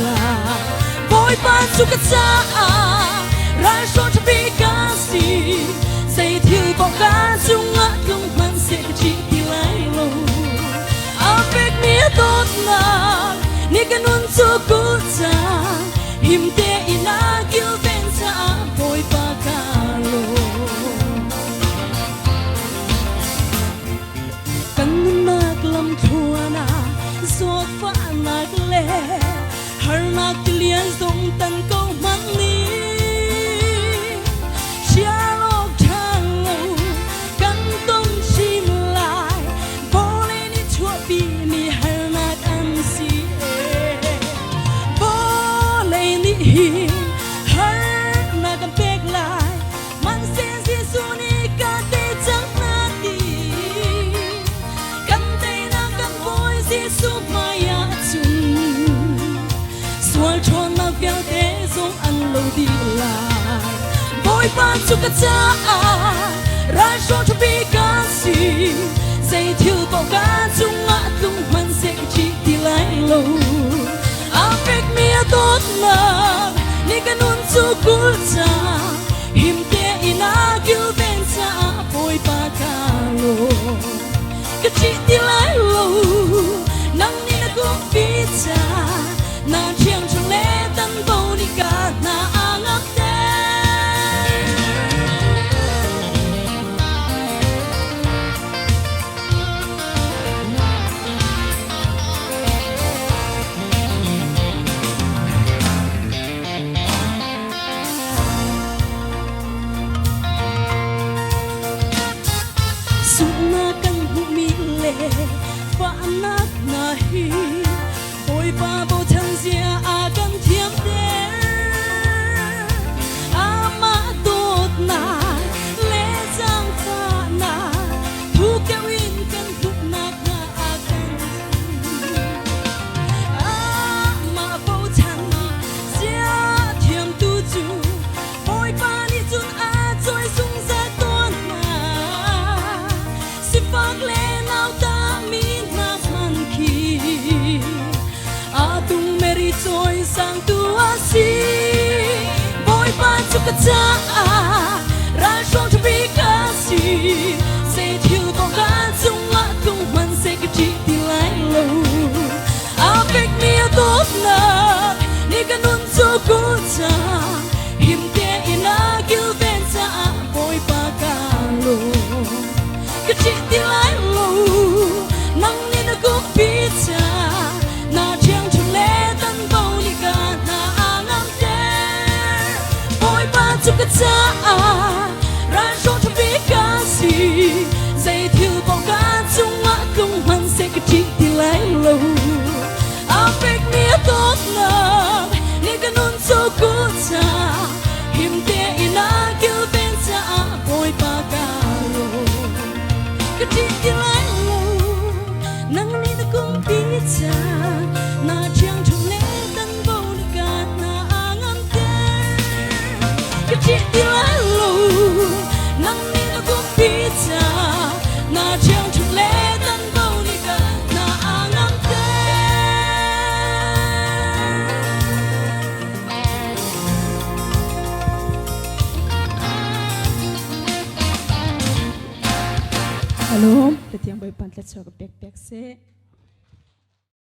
la boy ban su ka cha ra so to be kasi say thiu bo ka chung a tung man se chi ti lai lo a bek mi tot na ni kanun su ku cha him te ina gil ben cha boy pa ka lo lam thua na gió phá nạc lệ har nạc liền dòng tần câu mang ni chia lộc thang ngô căn tông chim lại vô lên đi chua bi mi har nạc ăn si vô lên đi hi har nạc cầm bek lại mang sen si su ni ca te chẳng na đi su maya chung sual chon na vial te song an lo di lai boy pan chu ka cha ra so to be ka si say thiu bo ka chung a tung man se chi ti lai lo a pek mi a tot na ni ka nun chu ku cha him te ina gil ben cha boy pa ka lo ka chi ti lai lo nang ni na kung pizza na chiang chung le tan bo ni ka na angak te su na kan hu mi le fa anak na hi boy pa bo thang sia a kan thiam te ama tot na le sang fa na thu ke win kan thuk na na a kan ama bo thang sia thiam tu chu boy pa ni chun a choi sung sa ton na si phak le nau ta mi na man ki a tung meri choi sang tu a si boy pan chu ka cha ra so to be ka si say thiu bo ka chung a tung man se ka chi ti lai lo a bek mi a tot na ni ka nun chu ku cha him te ina gil ben cha boy pa ka lo ka chi ti lai lo nang ni na ku pizza na chiang chung le tan bo ni ka na angam te boy pa chu ka cha ra so to be ka si say thiu bo ka chung a tung man se ka chi ti lai lo a bek mi a tot na ni ka nun so ku cha him te ina gil ben cha boy pa ka lo ka chi ti lai lo nang ni na kung pizza na chiang chung le tan bo ni ka na angam te ka chi ti lai lo nang ni na kung pizza na chiang chung le tan bo ni ka na angam te hello, the tiang boy pan let's talk back se